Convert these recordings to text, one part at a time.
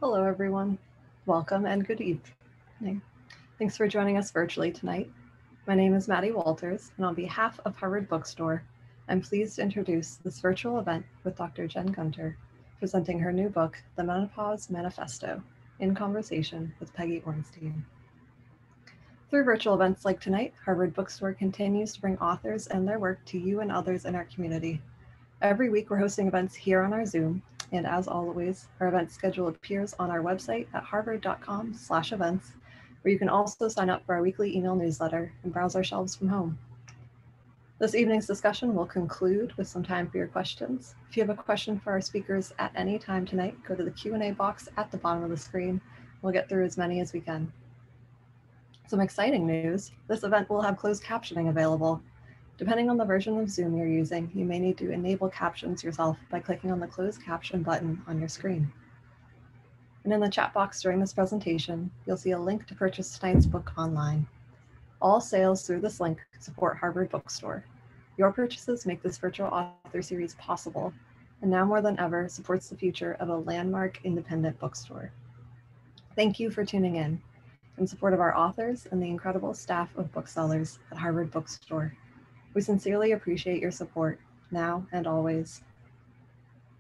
Hello, everyone. Welcome and good evening. Thanks for joining us virtually tonight. My name is Maddie Walters, and on behalf of Harvard Bookstore, I'm pleased to introduce this virtual event with Dr. Jen Gunter, presenting her new book, The Menopause Manifesto, in conversation with Peggy Orenstein. Through virtual events like tonight, Harvard Bookstore continues to bring authors and their work to you and others in our community. Every week, we're hosting events here on our Zoom, and as always, our event schedule appears on our website at harvard.com/events, where you can also sign up for our weekly email newsletter and browse our shelves from home. This evening's discussion will conclude with some time for your questions. If you have a question for our speakers at any time tonight, go to the Q&A box at the bottom of the screen. We'll get through as many as we can. Some exciting news, this event will have closed captioning available. Depending on the version of Zoom you're using, you may need to enable captions yourself by clicking on the closed caption button on your screen. And in the chat box during this presentation, you'll see a link to purchase tonight's book online. All sales through this link support Harvard Bookstore. Your purchases make this virtual author series possible, and now more than ever supports the future of a landmark independent bookstore. Thank you for tuning in support of our authors and the incredible staff of booksellers at Harvard Bookstore. We sincerely appreciate your support now and always.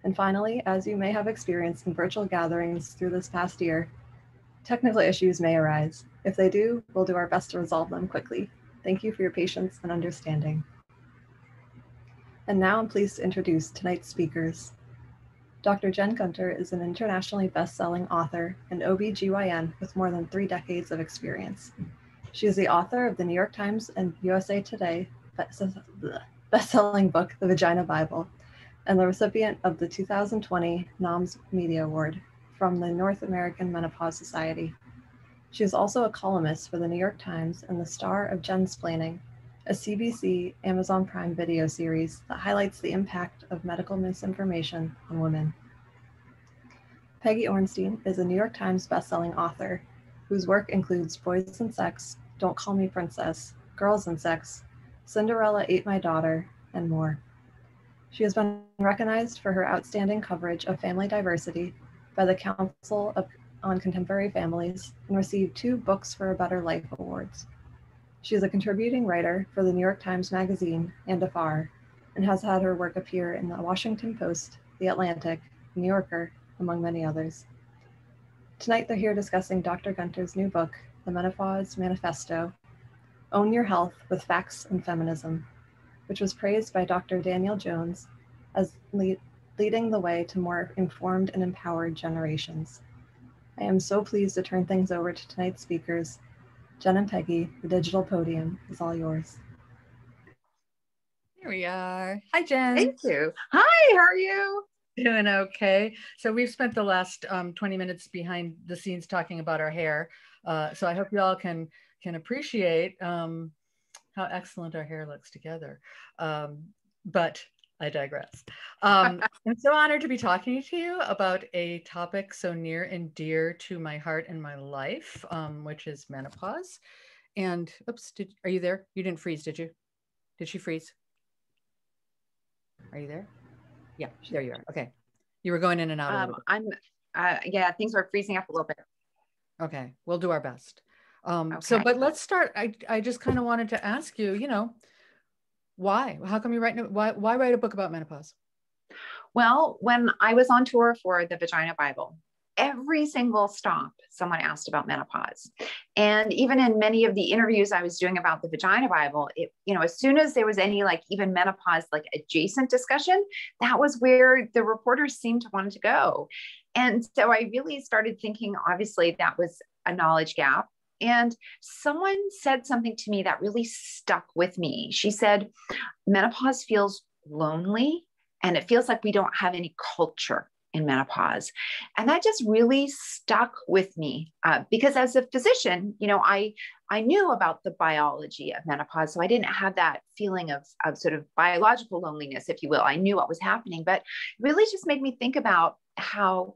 And finally, as you may have experienced in virtual gatherings through this past year, technical issues may arise. If they do, we'll do our best to resolve them quickly. Thank you for your patience and understanding. And now I'm pleased to introduce tonight's speakers. Dr. Jen Gunter is an internationally best-selling author and OB/GYN with more than 3 decades of experience. She is the author of the New York Times and USA Today best-selling book, The Vagina Bible, and the recipient of the 2020 NOMS Media Award from the North American Menopause Society. She is also a columnist for the New York Times and the star of Jensplaining, a CBC Amazon Prime video series that highlights the impact of medical misinformation on women. Peggy Orenstein is a New York Times bestselling author whose work includes Boys and Sex, Don't Call Me Princess, Girls and Sex, Cinderella Ate My Daughter, and more. She has been recognized for her outstanding coverage of family diversity by the Council on Contemporary Families and received 2 Books for a Better Life awards. She is a contributing writer for the New York Times Magazine and Afar, and has had her work appear in the Washington Post, The Atlantic, New Yorker, among many others. Tonight, they're here discussing Dr. Gunter's new book, The Menopause Manifesto, Own Your Health with Facts and Feminism, which was praised by Dr. Daniel Jones as leading the way to more informed and empowered generations. I am so pleased to turn things over to tonight's speakers. Jen and Peggy, the digital podium is all yours. Here we are. Hi, Jen. Thank you. Hi, how are you? Doing okay. So we've spent the last 20 minutes behind the scenes talking about our hair. So I hope you all can appreciate how excellent our hair looks together. But I digress. I'm so honored to be talking to you about a topic so near and dear to my heart and my life, which is menopause. And oops, are you there? You didn't freeze, did you? Did she freeze? Are you there? Yeah, there you are. Okay. You were going in and out a little bit. Yeah, things are freezing up a little bit. Okay, we'll do our best. Okay. So, but let's start. I just kind of wanted to ask you, why? How come you why write a book about menopause? Well, when I was on tour for the Vagina Bible, every single stop, someone asked about menopause. And even in many of the interviews I was doing about the Vagina Bible, as soon as there was any even menopause, adjacent discussion, that was where the reporters seemed to want to go. And so I really started thinking, obviously, that was a knowledge gap. And someone said something to me that really stuck with me. She said, menopause feels lonely, and it feels like we don't have any culture in menopause. And that just really stuck with me because as a physician, I knew about the biology of menopause. So I didn't have that feeling of sort of biological loneliness, if you will. I knew what was happening, but it really just made me think about how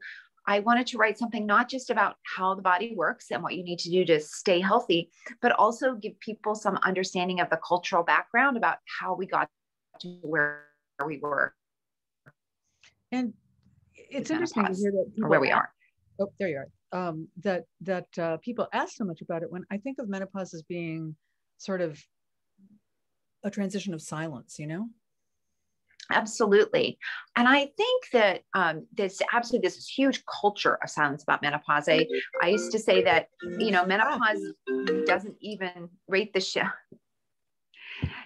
I wanted to write something not just about how the body works and what you need to do to stay healthy, but also give people some understanding of the cultural background about how we got to where we were. And it's interesting to hear that people where we are. oh, there you are, that people ask so much about it when I think of menopause as being sort of a transition of silence, you know? Absolutely. And I think that there's this huge culture of silence about menopause. I used to say that, menopause doesn't even rate the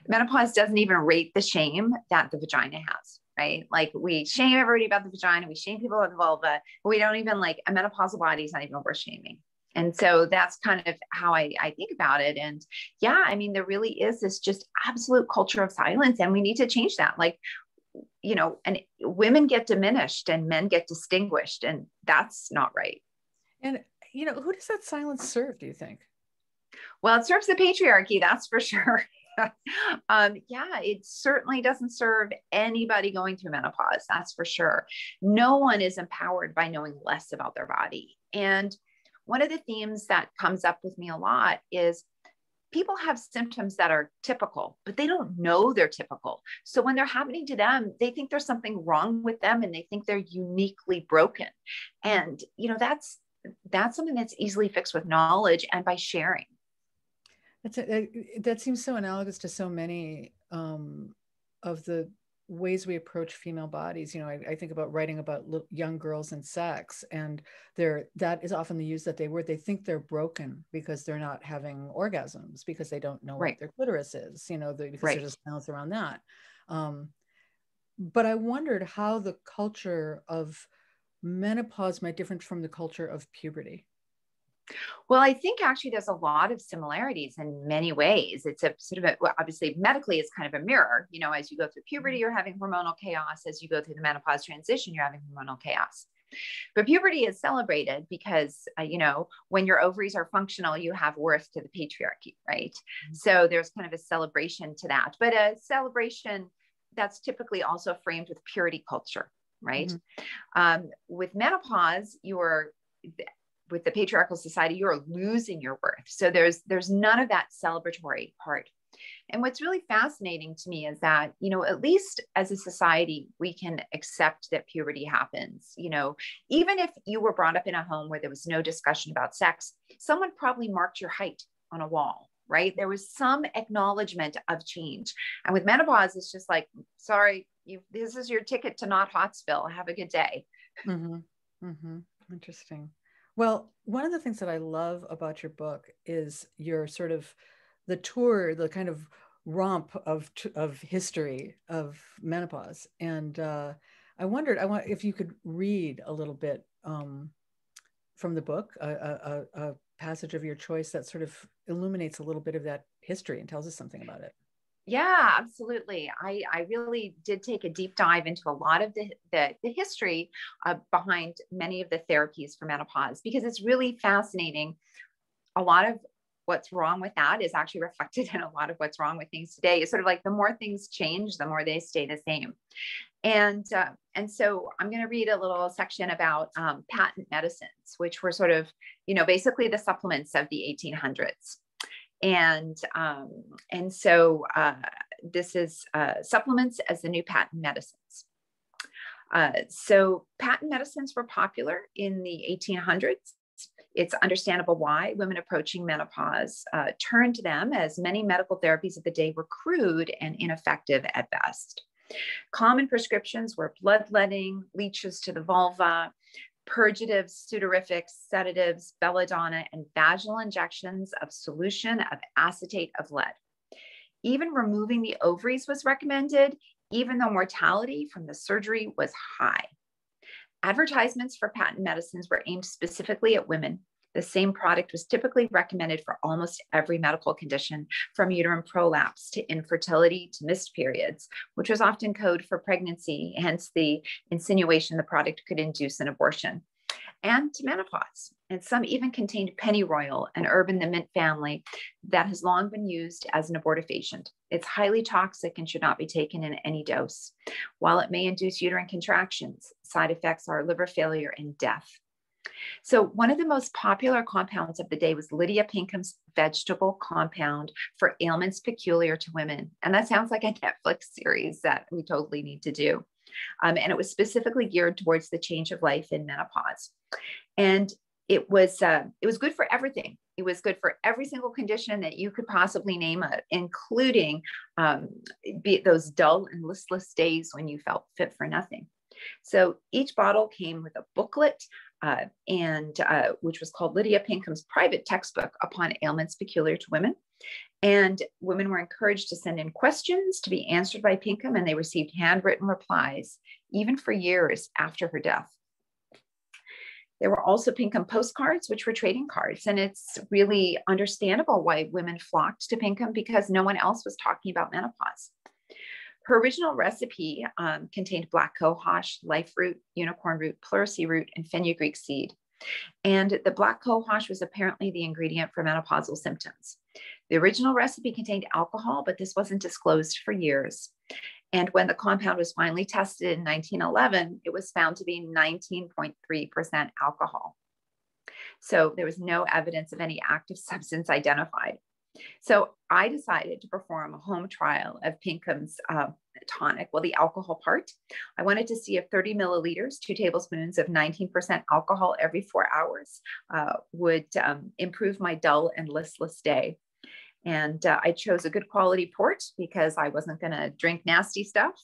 menopause doesn't even rate the shame that the vagina has, right? Like we shame everybody about the vagina. We shame people about the vulva, but we don't even like a menopausal body is not even worth shaming. And so that's kind of how I think about it. And yeah, I mean, there really is this just absolute culture of silence, and we need to change that. Like, and women get diminished and men get distinguished, and that's not right. And, who does that silence serve, do you think? Well, it serves the patriarchy, that's for sure. Yeah, it certainly doesn't serve anybody going through menopause, that's for sure. No one is empowered by knowing less about their body. And one of the themes that comes up with me a lot is people have symptoms that are typical, but they don't know they're typical. So when they're happening to them, they think there's something wrong with them and they think they're uniquely broken. And, that's something that's easily fixed with knowledge and by sharing. That seems so analogous to so many of the ways we approach female bodies. I think about writing about young girls and sex, and that is often the use that they think they're broken because they're not having orgasms, because they don't know what their clitoris is, because there's just silence around that. But I wondered how the culture of menopause might differ from the culture of puberty. Well, I think actually there's a lot of similarities in many ways. It's a sort of obviously medically it's kind of a mirror. As you go through puberty, you're having hormonal chaos. As you go through the menopause transition, you're having hormonal chaos. But puberty is celebrated because, when your ovaries are functional, you have worth to the patriarchy, right? Mm-hmm. So there's kind of a celebration to that, but a celebration that's typically also framed with purity culture, right? Mm-hmm. With menopause, with the patriarchal society, you're losing your worth. So there's none of that celebratory part. And what's really fascinating to me is that, at least as a society, we can accept that puberty happens. Even if you were brought up in a home where there was no discussion about sex, someone probably marked your height on a wall, right? There was some acknowledgement of change. And with menopause, it's just like, sorry, this is your ticket to not Hotsville. Have a good day. Mm-hmm. Mm-hmm. Interesting. Well, one of the things that I love about your book is your sort of the tour, the kind of romp of history of menopause. And I wondered, if you could read a little bit from the book, a passage of your choice that sort of illuminates a little bit of that history and tells us something about it. Yeah, absolutely. I really did take a deep dive into a lot of the history behind many of the therapies for menopause, because it's really fascinating. A lot of what's wrong with that is actually reflected in a lot of what's wrong with things today. It's sort of like the more things change, the more they stay the same. And so I'm going to read a little section about patent medicines, which were sort of, basically the supplements of the 1800s. And so this is supplements as the new patent medicines. So patent medicines were popular in the 1800s. It's understandable why women approaching menopause turned to them, as many medical therapies of the day were crude and ineffective at best. Common prescriptions were bloodletting, leeches to the vulva, purgatives, sudorifics, sedatives, belladonna, and vaginal injections of solution of acetate of lead. Even removing the ovaries was recommended, even though mortality from the surgery was high. Advertisements for patent medicines were aimed specifically at women. The same product was typically recommended for almost every medical condition, from uterine prolapse to infertility to missed periods, which was often code for pregnancy, hence the insinuation the product could induce an abortion, and to menopause. And some even contained pennyroyal, an herb in the mint family that has long been used as an abortifacient. It's highly toxic and should not be taken in any dose. While it may induce uterine contractions, side effects are liver failure and death. So one of the most popular compounds of the day was Lydia Pinkham's vegetable compound for ailments peculiar to women. And that sounds like a Netflix series that we totally need to do. And it was specifically geared towards the change of life in menopause. And it was good for everything. It was good for every single condition that you could possibly name, including those dull and listless days when you felt fit for nothing. So each bottle came with a booklet, which was called Lydia Pinkham's Private Textbook Upon Ailments Peculiar to Women. And women were encouraged to send in questions to be answered by Pinkham, and they received handwritten replies, even for years after her death. There were also Pinkham postcards, which were trading cards. And it's really understandable why women flocked to Pinkham, because no one else was talking about menopause. Her original recipe contained black cohosh, life root, unicorn root, pleurisy root, and fenugreek seed. And the black cohosh was apparently the ingredient for menopausal symptoms. The original recipe contained alcohol, but this wasn't disclosed for years. And when the compound was finally tested in 1911, it was found to be 19.3% alcohol. So there was no evidence of any active substance identified. So I decided to perform a home trial of Pinkham's tonic, well, the alcohol part. I wanted to see if 30 milliliters, 2 tablespoons of 19% alcohol every 4 hours would improve my dull and listless day. And I chose a good quality port because I wasn't going to drink nasty stuff.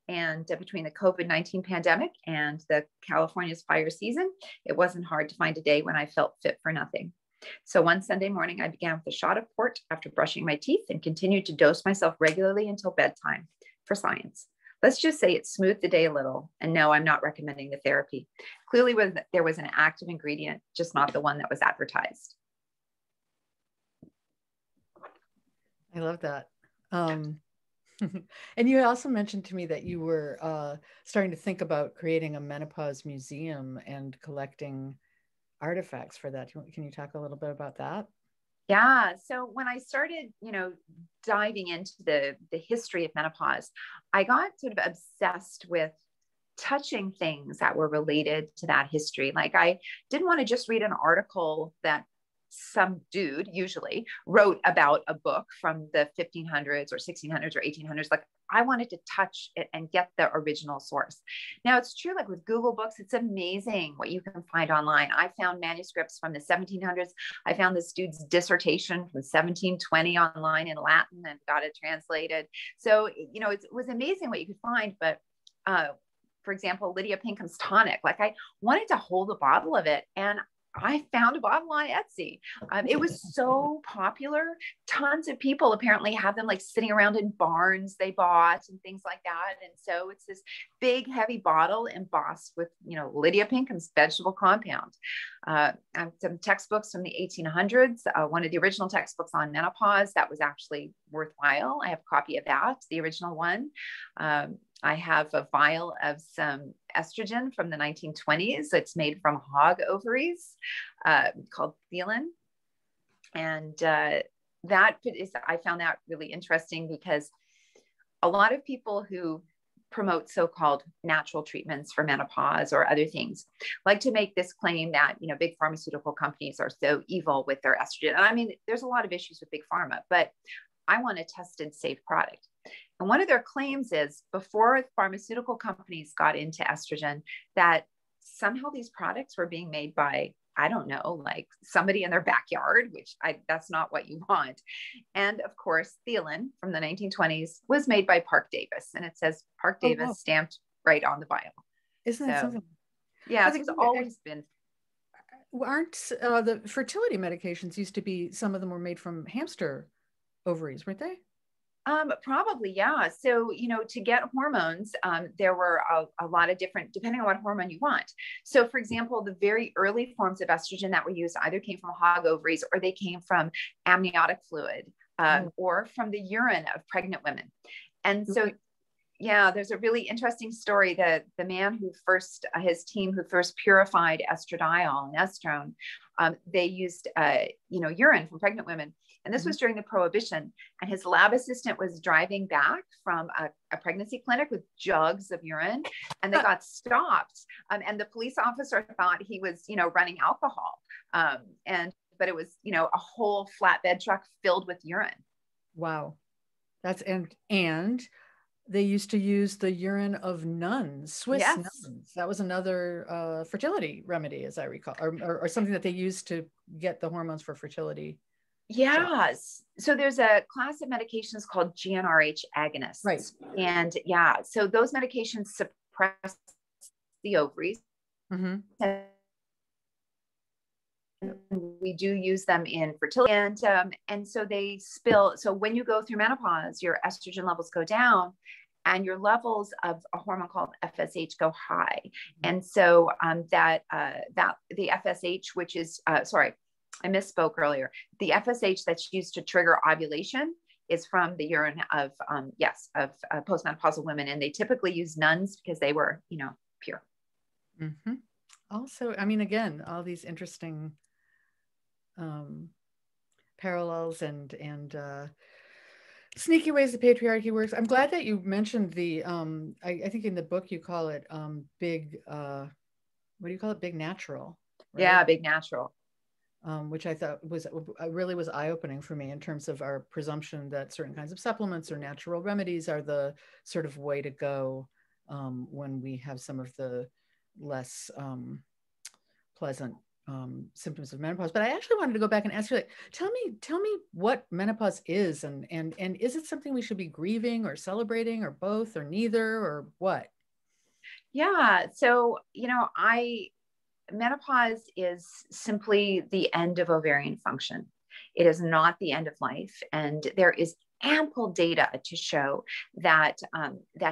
And between the COVID-19 pandemic and the California's fire season, it wasn't hard to find a day when I felt fit for nothing. So one Sunday morning, I began with a shot of port after brushing my teeth and continued to dose myself regularly until bedtime for science. Let's just say it smoothed the day a little. And no, I'm not recommending the therapy. Clearly, there was an active ingredient, just not the one that was advertised. I love that. And you also mentioned to me that you were starting to think about creating a menopause museum and collecting artifacts for that. Can you talk a little bit about that? Yeah. So when I started, diving into the history of menopause, I got sort of obsessed with touching things that were related to that history. Like I didn't want to just read an article that some dude usually wrote about a book from the 1500s or 1600s or 1800s. Like I wanted to touch it and get the original source. Now it's true, like with Google Books, it's amazing what you can find online. I found manuscripts from the 1700s. I found this dude's dissertation from 1720 online in Latin and got it translated. So, it was amazing what you could find. But for example, Lydia Pinkham's tonic, like I wanted to hold a bottle of it, and I found a bottle on Etsy. It was so popular. Tons of people apparently have them like sitting around in barns they bought and things like that. And so it's this big, heavy bottle embossed with, Lydia Pinkham's vegetable compound. Some textbooks from the 1800s. One of the original textbooks on menopause that was actually worthwhile. I have a copy of that, the original one. I have a vial of some estrogen from the 1920s. It's made from hog ovaries called theolin. And I found that really interesting because a lot of people who promote so-called natural treatments for menopause or other things like to make this claim that, big pharmaceutical companies are so evil with their estrogen. And I mean, there's a lot of issues with big pharma, but I want a tested, safe product. And one of their claims is before pharmaceutical companies got into estrogen, that somehow these products were being made by, I don't know, like somebody in their backyard, that's not what you want. And of course, theolin from the 1920s was made by Park Davis, and it says Park Davis stamped right on the vial. Isn't that something? Yeah, it's always been. Aren't the fertility medications used to be, some of them were made from hamster ovaries, weren't they? Probably, yeah. So, to get hormones, there were a lot of different, depending on what hormone you want. So, for example, the very early forms of estrogen that were used either came from hog ovaries or they came from amniotic fluid or from the urine of pregnant women. And so, yeah, there's a really interesting story that the man his team who first purified estradiol and estrone, they used, urine from pregnant women. And this was during the Prohibition. And his lab assistant was driving back from a pregnancy clinic with jugs of urine, and they got stopped. And the police officer thought he was, running alcohol. But it was, a whole flatbed truck filled with urine. Wow. That's, and they used to use the urine of nuns, Swiss nuns. That was another fertility remedy, as I recall, or something that they used to get the hormones for fertility. Yes. So there's a class of medications called GnRH agonists. Right. And so those medications suppress the ovaries. Mm-hmm. We do use them in fertility, and so they spill. So when you go through menopause, your estrogen levels go down, and your levels of a hormone called FSH go high. And so that the FSH, which is sorry, I misspoke earlier. The FSH that's used to trigger ovulation is from the urine of postmenopausal women, and they typically use nuns because they were pure. Mm-hmm. Also, I mean, again, all these interesting parallels and sneaky ways the patriarchy works. I'm glad that you mentioned the I think in the book you call it big what do you call it, big natural, right? Yeah, big natural, which I thought was eye-opening for me in terms of our presumption that certain kinds of supplements or natural remedies are the sort of way to go when we have some of the less pleasant symptoms of menopause. But I actually wanted to go back and ask you, tell me what menopause is, and is it something we should be grieving or celebrating, or both, or neither, or what? Yeah. So, menopause is simply the end of ovarian function. It is not the end of life. And there is ample data to show that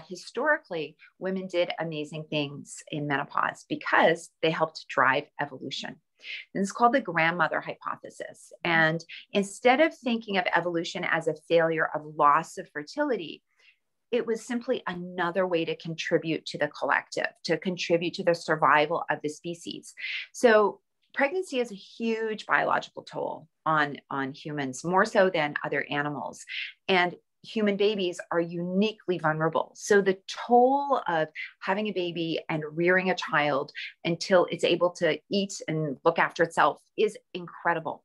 historically women did amazing things in menopause because they helped drive evolution. And it's called the grandmother hypothesis. And instead of thinking of evolution as a failure of loss of fertility, it was simply another way to contribute to the collective, to contribute to the survival of the species. So pregnancy is a huge biological toll on humans, more so than other animals. And human babies are uniquely vulnerable. So the toll of having a baby and rearing a child until it's able to eat and look after itself is incredible.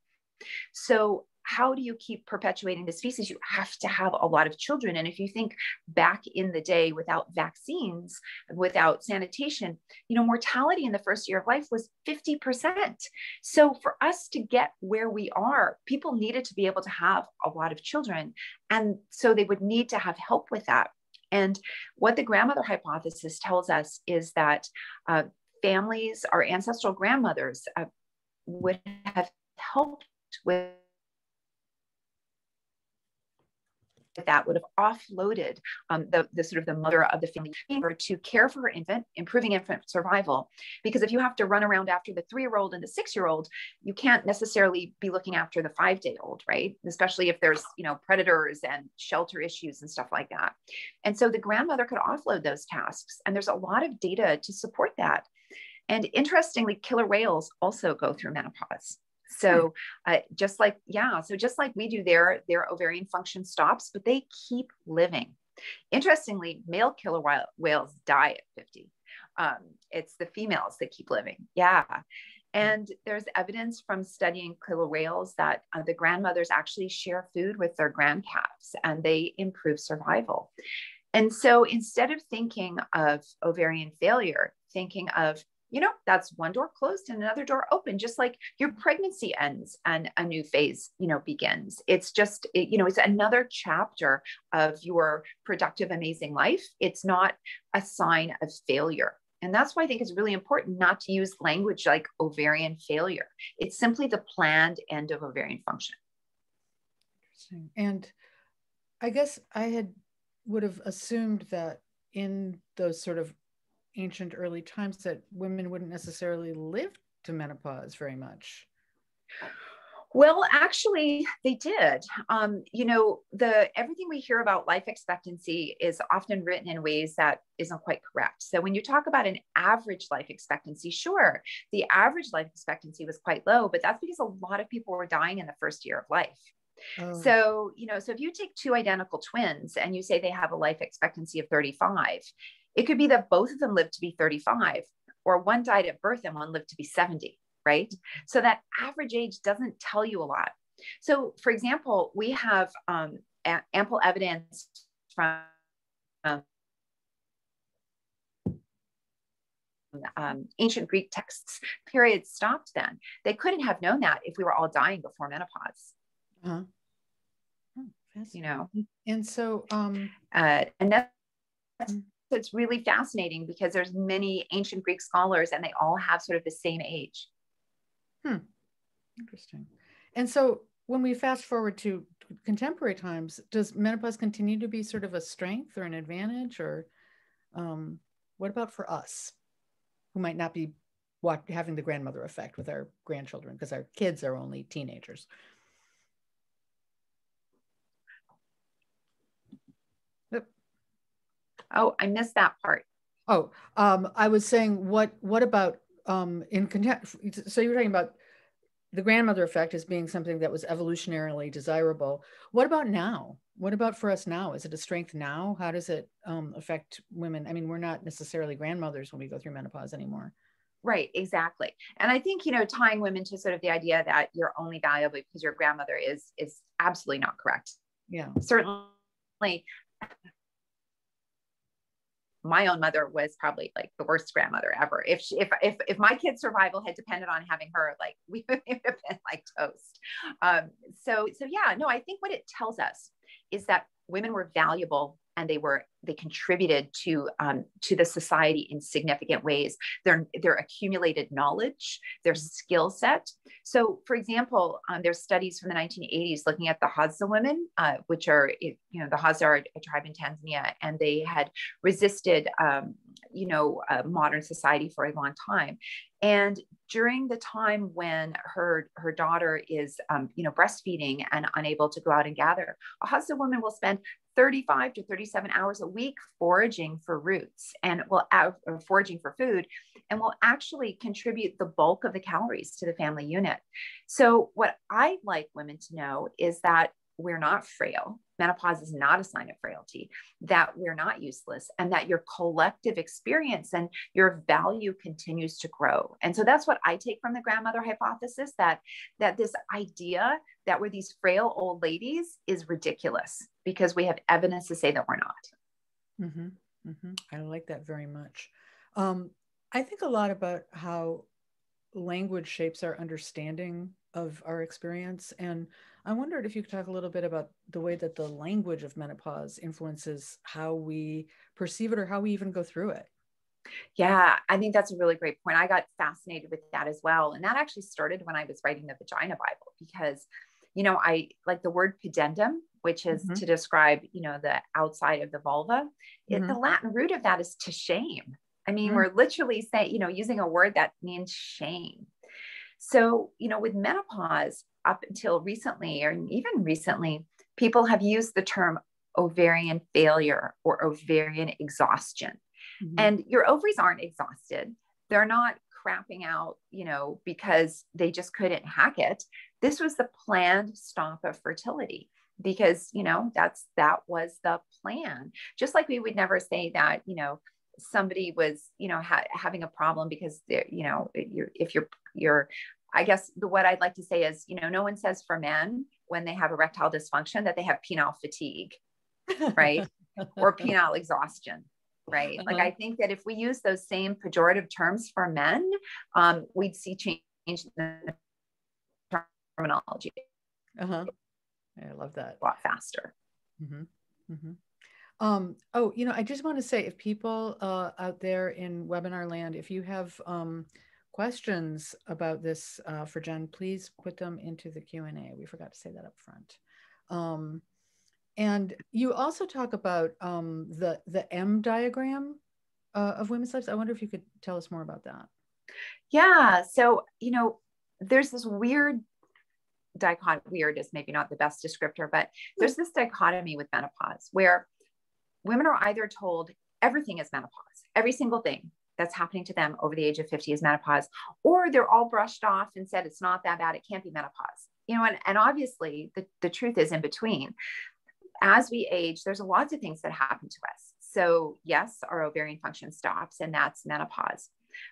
So how do you keep perpetuating the species? You have to have a lot of children. And if you think back in the day, without vaccines, without sanitation, mortality in the first year of life was 50%. So for us to get where we are, people needed to be able to have a lot of children. And so they would need to have help with that. And what the grandmother hypothesis tells us is that families, our ancestral grandmothers, would have helped with that, would have offloaded the sort of the mother of the family to care for her infant, improving infant survival. Because if you have to run around after the 3-year-old and the 6-year-old, you can't necessarily be looking after the 5-day-old, right? Especially if there's, predators and shelter issues and stuff like that. And so the grandmother could offload those tasks. And there's a lot of data to support that. And interestingly, killer whales also go through menopause. So just like we do, their ovarian function stops, but they keep living. Interestingly, male killer whales die at 50. It's the females that keep living. Yeah. And there's evidence from studying killer whales that the grandmothers actually share food with their grandcalves, and they improve survival. And so instead of thinking of ovarian failure, thinking of, that's one door closed and another door open, just like your pregnancy ends and a new phase, begins. It's just, it's another chapter of your productive, amazing life. It's not a sign of failure. And that's why I think it's really important not to use language like ovarian failure. It's simply the planned end of ovarian function. Interesting. And I guess I would have assumed that in those sort of ancient early times that women wouldn't necessarily live to menopause very much. Well, actually, they did. Everything we hear about life expectancy is often written in ways that isn't quite correct. So when you talk about an average life expectancy, sure, the average life expectancy was quite low, but that's because a lot of people were dying in the first year of life. Oh. So, so if you take two identical twins and you say they have a life expectancy of 35, it could be that both of them lived to be 35, or one died at birth and one lived to be 70, right? So that average age doesn't tell you a lot. So, for example, we have ample evidence from ancient Greek texts. Periods stopped then. They couldn't have known that if we were all dying before menopause. Uh-huh. Oh, and so and that's it's really fascinating because there's many ancient Greek scholars and they all have sort of the same age. Interesting. And so when we fast forward to contemporary times, does menopause continue to be sort of a strength or an advantage, or what about for us who might not be having the grandmother effect with our grandchildren because our kids are only teenagers? Oh, I missed that part. Oh, I was saying, what about so you're talking about the grandmother effect as being something that was evolutionarily desirable. What about now? What about for us now? Is it a strength now? How does it affect women? I mean, we're not necessarily grandmothers when we go through menopause anymore. Right, exactly. And I think, tying women to sort of the idea that you're only valuable because your grandmother is absolutely not correct. Yeah. Certainly, my own mother was probably like the worst grandmother ever. If my kid's survival had depended on having her, like we would have been like toast. So yeah, no, I think what it tells us is that women were valuable and they contributed to the society in significant ways. Their accumulated knowledge, their skill set. So, for example, there's studies from the 1980s looking at the Hadza women, which are, the Hadza are a tribe in Tanzania, and they had resisted, modern society for a long time. And during the time when her daughter is, breastfeeding and unable to go out and gather, a Hadza woman will spend 35 to 37 hours a week foraging for roots and foraging for food, and will actually contribute the bulk of the calories to the family unit. So what I'd like women to know is that we're not frail. Menopause is not a sign of frailty, that we're not useless, and that your collective experience and your value continues to grow. And so that's what I take from the grandmother hypothesis, that this idea that we're these frail old ladies is ridiculous because we have evidence to say that we're not. Mm-hmm. Mm-hmm. I like that very much. I think a lot about how language shapes our understanding of our experience. And I wondered if you could talk a little bit about the way that the language of menopause influences how we perceive it or how we even go through it. Yeah, I think that's a really great point. I got fascinated with that as well. And that actually started when I was writing the Vagina Bible, because, I like the word pudendum, which is to describe, the outside of the vulva. The Latin root of that is to shame. I mean, we're literally saying, using a word that means shame. So, with menopause, up until recently, or even recently, people have used the term ovarian failure or ovarian exhaustion. And your ovaries aren't exhausted. They're not crapping out, because they just couldn't hack it. This was the planned stop of fertility because, that was the plan. Just like we would never say that, somebody was, having a problem because they're, if you're, I guess what I'd like to say is, no one says for men when they have erectile dysfunction that they have penile fatigue, right? Or penile exhaustion, right? Like, I think that if we use those same pejorative terms for men, we'd see change in the terminology. I love that. A lot faster. I just want to say, if people out there in webinar land, if you have questions about this for Jen, please put them into the Q&A. We forgot to say that up front. And you also talk about the M diagram of women's lives. I wonder if you could tell us more about that. Yeah. So, there's this weird dichotomy. Weird is maybe not the best descriptor, but there's this dichotomy with menopause where women are either told everything is menopause, every single thing that's happening to them over the age of 50 is menopause, or they're all brushed off and said, it's not that bad, it can't be menopause. and obviously the truth is in between. As we age, there's lots of things that happen to us. So yes, our ovarian function stops, and that's menopause.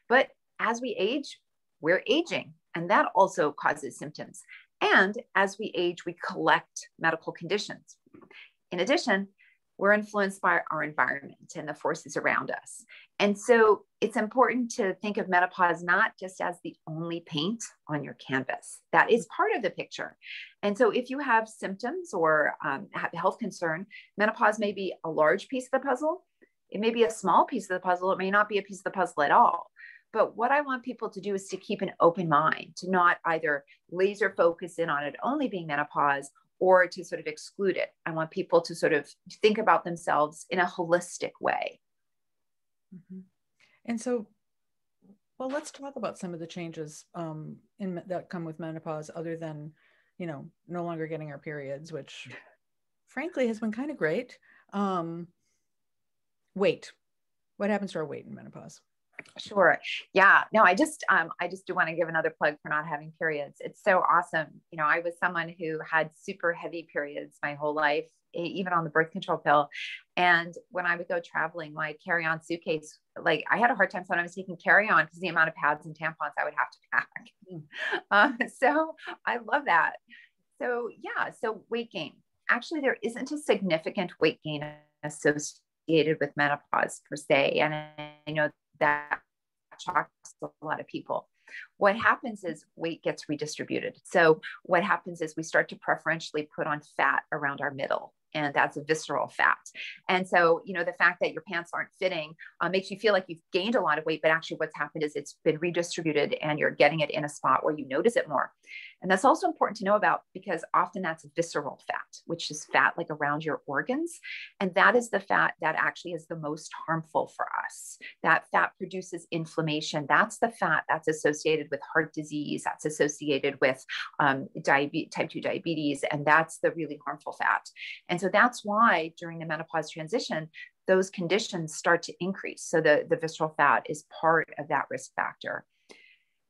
But as we age, we're aging, and that also causes symptoms. And as we age, we collect medical conditions. In addition, we're influenced by our environment and the forces around us. And so it's important to think of menopause not just as the only paint on your canvas. That is part of the picture. And so if you have symptoms or have a health concern, menopause may be a large piece of the puzzle. It may be a small piece of the puzzle. It may not be a piece of the puzzle at all. But what I want people to do is to keep an open mind, to not either laser focus in on it only being menopause or to sort of exclude it. I want people to sort of think about themselves in a holistic way. Mm-hmm. And so, well, let's talk about some of the changes that come with menopause, other than, no longer getting our periods, which frankly has been kind of great. Weight. What happens to our weight in menopause? Sure. Yeah. No, I just do want to give another plug for not having periods. It's so awesome. I was someone who had super heavy periods my whole life, even on the birth control pill. And when I would go traveling, my carry-on suitcase, like I had a hard time sometimes taking carry-on because the amount of pads and tampons I would have to pack. So I love that. So yeah. So weight gain. Actually, there isn't a significant weight gain associated with menopause per se. And I know that shocks a lot of people. What happens is weight gets redistributed. So what happens is we start to preferentially put on fat around our middle, and that's a visceral fat. And so, the fact that your pants aren't fitting makes you feel like you've gained a lot of weight, but actually what's happened is it's been redistributed and you're getting it in a spot where you notice it more. And that's also important to know about, because often that's visceral fat, which is fat like around your organs. And that is the fat that actually is the most harmful for us. That fat produces inflammation. That's the fat that's associated with heart disease, that's associated with type 2 diabetes. And that's the really harmful fat. And so that's why during the menopause transition, those conditions start to increase. So the visceral fat is part of that risk factor.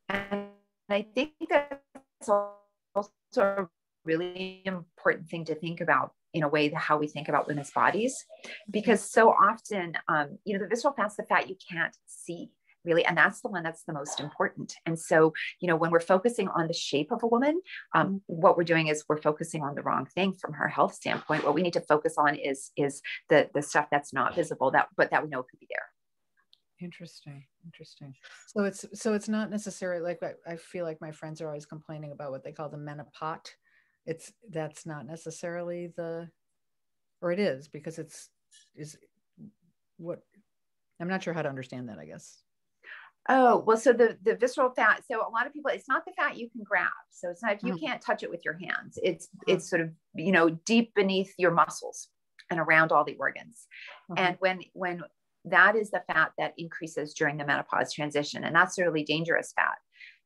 And I think that's also a really important thing to think about in a way, how we think about women's bodies, because so often, the visceral fat's the fat you can't see really. And that's the one that's the most important. And so, when we're focusing on the shape of a woman, what we're doing is we're focusing on the wrong thing from her health standpoint. What we need to focus on is the stuff that's not visible, but that we know could be there. Interesting. So it's not necessarily like, I feel like my friends are always complaining about what they call the menopause. That's not necessarily or it is, because what, I'm not sure how to understand that, I guess. Oh, well, so the visceral fat, so a lot of people, it's not the fat you can grab. So it's not, you can't touch it with your hands. It's sort of, deep beneath your muscles and around all the organs. And when that is the fat that increases during the menopause transition, and that's a really dangerous fat,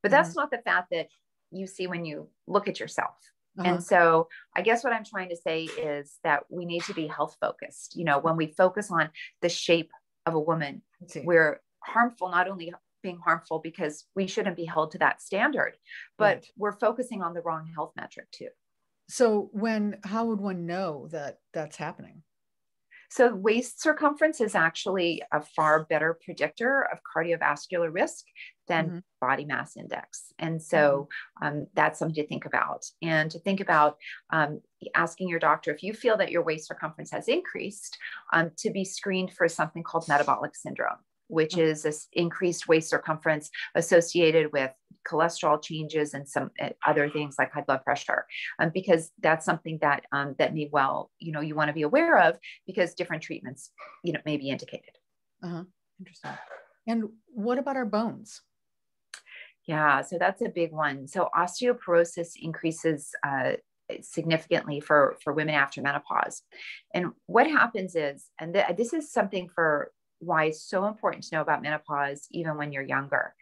but that's not the fat that you see when you look at yourself. And so I guess what I'm trying to say is that we need to be health focused. When we focus on the shape of a woman, we're harmful, not only being harmful because we shouldn't be held to that standard, but we're focusing on the wrong health metric too. So how would one know that that's happening? So waist circumference is actually a far better predictor of cardiovascular risk than body mass index. And so that's something to think about. And to think about asking your doctor, if you feel that your waist circumference has increased, to be screened for something called metabolic syndrome, which is this increased waist circumference associated with cholesterol changes and some other things like high blood pressure, because that's something that that may you want to be aware of, because different treatments, may be indicated. Interesting. And what about our bones? Yeah, so that's a big one. So osteoporosis increases significantly for women after menopause. And what happens is, and this is something for why it's so important to know about menopause, even when you're younger.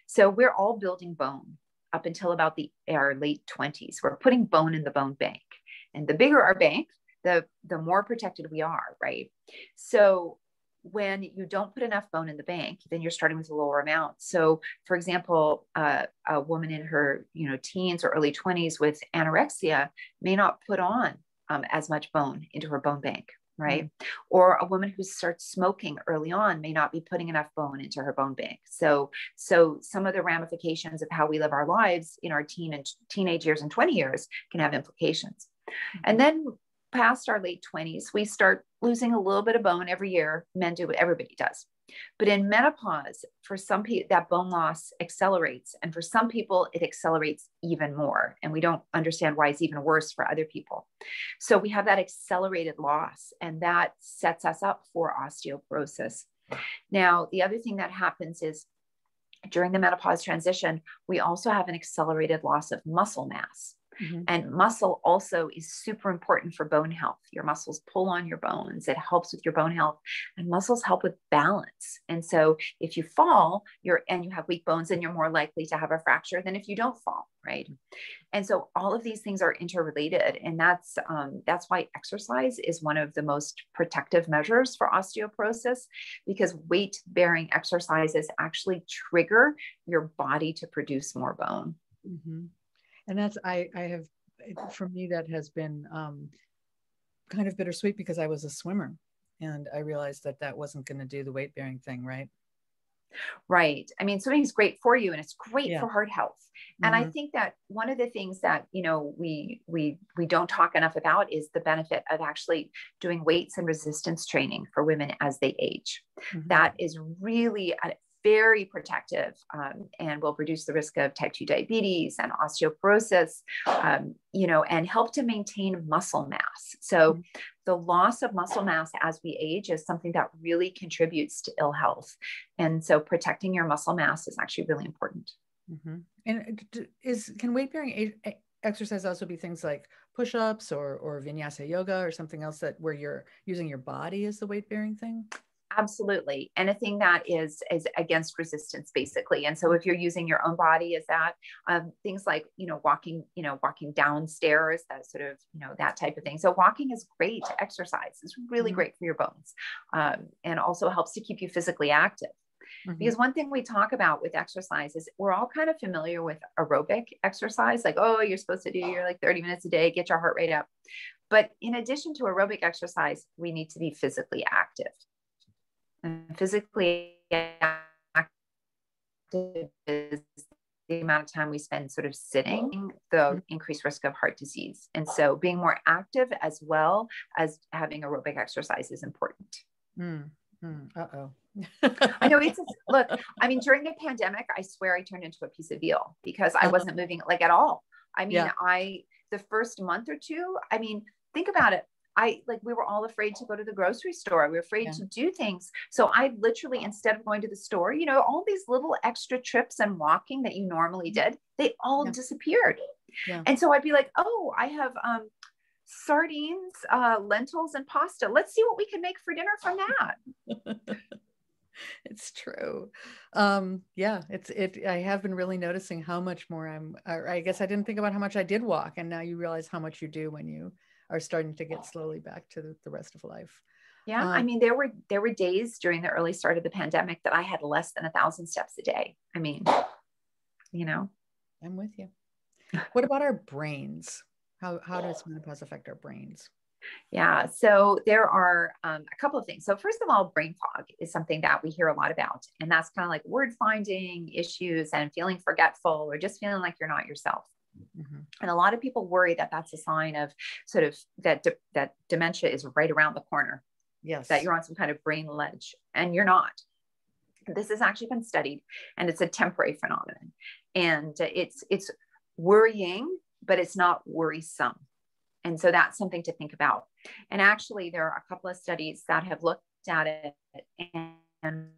So we're all building bone up until about our late 20s. We're putting bone in the bone bank. And the bigger our bank, the more protected we are, right? So when you don't put enough bone in the bank, then you're starting with a lower amount. So for example, a woman in her, teens or early 20s with anorexia may not put on as much bone into her bone bank, right? Or a woman who starts smoking early on may not be putting enough bone into her bone bank. So some of the ramifications of how we live our lives in our teenage years and 20 years can have implications. And then past our late 20s, we start losing a little bit of bone every year. Men do what everybody does. But in menopause, for some people, that bone loss accelerates. And for some people, it accelerates even more. And we don't understand why it's even worse for other people. So we have that accelerated loss, and that sets us up for osteoporosis. Now, the other thing that happens is during the menopause transition, we also have an accelerated loss of muscle mass. And muscle also is super important for bone health. Your muscles pull on your bones. It helps with your bone health, and muscles help with balance. And so if you fall, and you have weak bones, then you're more likely to have a fracture than if you don't fall, right? And so all of these things are interrelated. And that's why exercise is one of the most protective measures for osteoporosis, because weight-bearing exercises actually trigger your body to produce more bone. And that's, I have, for me, that has been kind of bittersweet, because I was a swimmer and I realized that wasn't going to do the weight bearing thing, right? Right. I mean, swimming is great for you, and it's great for heart health. And I think that one of the things that, we don't talk enough about is the benefit of actually doing weights and resistance training for women as they age. That is really very protective, and will reduce the risk of type 2 diabetes and osteoporosis, and help to maintain muscle mass. So the loss of muscle mass as we age is something that really contributes to ill health. And so protecting your muscle mass is actually really important. And can weight-bearing exercise also be things like push-ups or vinyasa yoga or something else where you're using your body as the weight-bearing thing? Absolutely. Anything that is against resistance, basically. And so if you're using your own body as that, things like, walking downstairs, that sort of, that type of thing. So walking is great exercise. It's really great for your bones, and also helps to keep you physically active. Because one thing we talk about with exercise is we're all kind of familiar with aerobic exercise, like, oh, you're supposed to do your 30 minutes a day, get your heart rate up. But in addition to aerobic exercise, we need to be physically active. And physically active is the amount of time we spend sort of sitting, the increased risk of heart disease. And so being more active as well as having aerobic exercise is important. Uh-oh. I know look, I mean, during the pandemic, I swear I turned into a piece of veal because I wasn't moving at all. I mean, the first month or two, I mean, think about it. We were all afraid to go to the grocery store. We were afraid to do things. So I literally, instead of going to the store, all these little extra trips and walking that you normally did, they all disappeared. And so I'd be like, oh, I have sardines, lentils, and pasta. Let's see what we can make for dinner from that. It's true. I have been really noticing how much more I guess I didn't think about how much I did walk. And now you realize how much you do when you are starting to get slowly back to the rest of life. Yeah. I mean, there were days during the early start of the pandemic that I had less than 1,000 steps a day. I mean, I'm with you. What about our brains? How does menopause affect our brains? Yeah. So there are a couple of things. So first of all, brain fog is something that we hear a lot about. And that's kind of like word finding issues and feeling forgetful or just feeling like you're not yourself. And a lot of people worry that that's a sign of sort of that dementia is right around the corner. Yes. That you're on some kind of brain ledge, and you're not. This has actually been studied, and it's a temporary phenomenon. And it's worrying, but it's not worrisome. And so that's something to think about. And actually, there are a couple of studies that have looked at it, and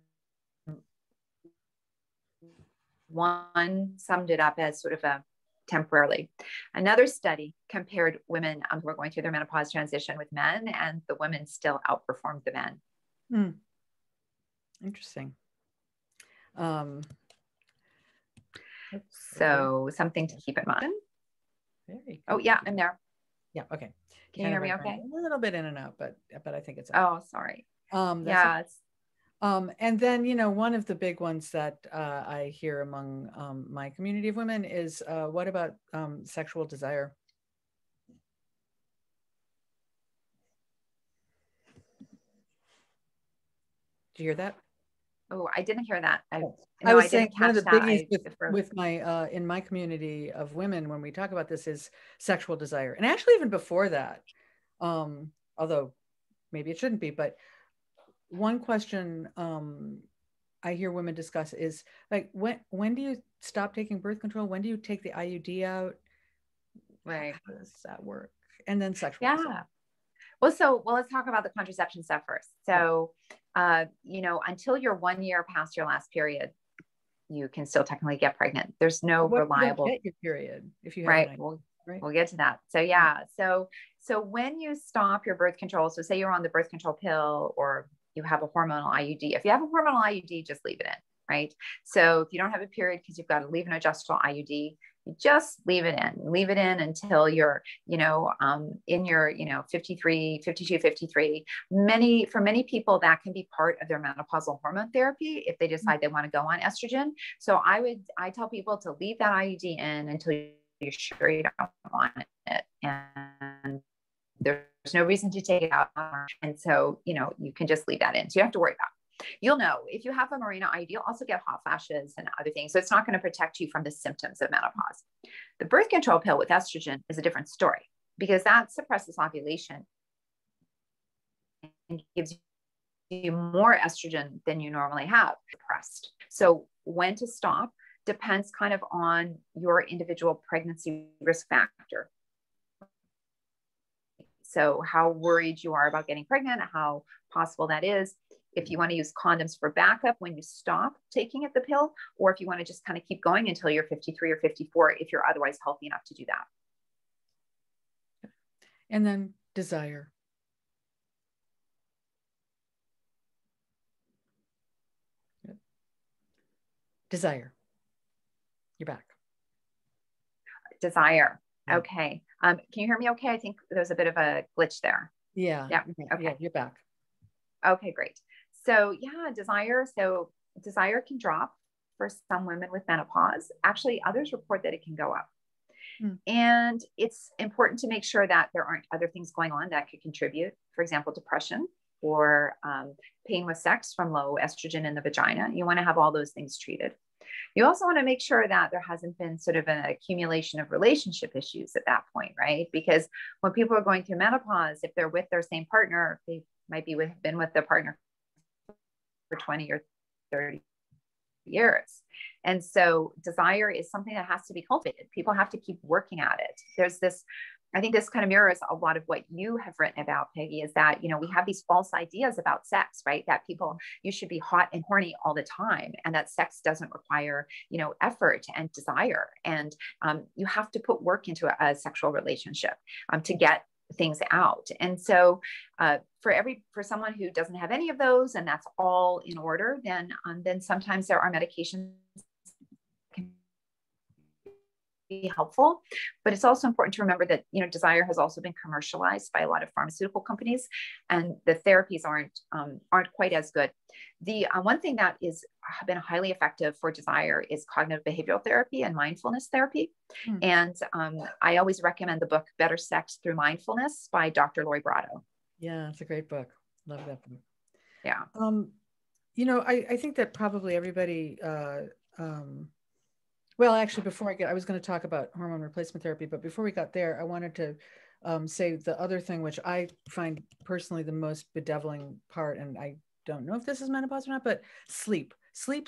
one summed it up as sort of a temporarily. Another study compared women who were going through their menopause transition with men, and the women still outperformed the men. Interesting. So something to keep in mind. Very oh yeah, I'm there. Yeah. Okay. Can you hear me okay? A little bit in and out, but I think it's okay. Oh, sorry. Yeah. And then, you know, one of the big ones that I hear among my community of women is what about sexual desire? Did you hear that? Oh, I didn't hear that. I No, was I saying didn't one of catch the that. biggies with my in my community of women when we talk about this is sexual desire, and actually even before that, although maybe it shouldn't be, but one question I hear women discuss is like, when do you stop taking birth control? When do you take the IUD out? Right. How does that work? And then sexual Yeah. desire. Well, let's talk about the contraception stuff first. So, you know, until you're 1 year past your last period, you can still technically get pregnant. There's no What reliable. If you don't get your period, if you have Right. an We'll get to that. So yeah. So when you stop your birth control, so say you're on the birth control pill or you have a hormonal IUD. If you have a hormonal IUD, just leave it in, right? So if you don't have a period because you've got to leave an adjustable IUD, you just leave it in until you're, you know, in your, you know, 53, 52, 53. For many people, that can be part of their menopausal hormone therapy if they decide they want to go on estrogen. So I tell people to leave that IUD in until you're sure you don't want it. And there's no reason to take it out. And so, you know, you can just leave that in. So you don't have to worry about it. You'll know if you have a Mirena IUD, you'll also get hot flashes and other things. So it's not going to protect you from the symptoms of menopause. The birth control pill with estrogen is a different story because that suppresses ovulation and gives you more estrogen than you normally have suppressed. So when to stop depends kind of on your individual pregnancy risk factor. So how worried you are about getting pregnant, how possible that is, if you want to use condoms for backup when you stop taking the pill, or if you want to just kind of keep going until you're 53 or 54, if you're otherwise healthy enough to do that. And then desire. Desire. You're back. Desire. Yeah. Okay. Can you hear me okay? I think there's a bit of a glitch there. Yeah. Yeah. Okay. Yeah, you're back. Okay, great. So yeah, desire. So desire can drop for some women with menopause. Actually, others report that it can go up. And it's important to make sure that there aren't other things going on that could contribute. For example, depression or pain with sex from low estrogen in the vagina. You want to have all those things treated. You also want to make sure that there hasn't been sort of an accumulation of relationship issues at that point, right? Because when people are going through menopause, if they're with their same partner, they might been with their partner for 20 or 30 years. And so desire is something that has to be cultivated. People have to keep working at it. I think this kind of mirrors a lot of what you have written about, Peggy, is that, you know, we have these false ideas about sex, right? That you should be hot and horny all the time, and that sex doesn't require, you know, effort and desire. And you have to put work into a sexual relationship to get things out. And so for someone who doesn't have any of those and that's all in order, then sometimes there are medications be helpful. But it's also important to remember that, you know, desire has also been commercialized by a lot of pharmaceutical companies, and the therapies aren't quite as good. The one thing that is been highly effective for desire is cognitive behavioral therapy and mindfulness therapy. And I always recommend the book Better Sex Through Mindfulness by Dr. Lori Brotto. Yeah, it's a great book. Love that book. Yeah. You know, I think that probably everybody well, actually, I was going to talk about hormone replacement therapy, but before we got there, I wanted to say the other thing, which I find personally the most bedeviling part, and I don't know if this is menopause or not, but sleep. I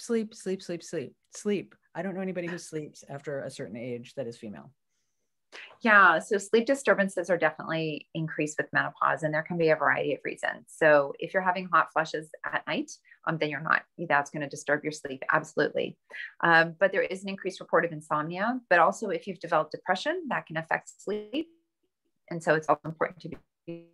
don't know anybody who sleeps after a certain age that is female. Yeah, so sleep disturbances are definitely increased with menopause, and there can be a variety of reasons. So if you're having hot flushes at night, then that's going to disturb your sleep. Absolutely. But there is an increased report of insomnia, but also if you've developed depression, that can affect sleep. And so it's also important to be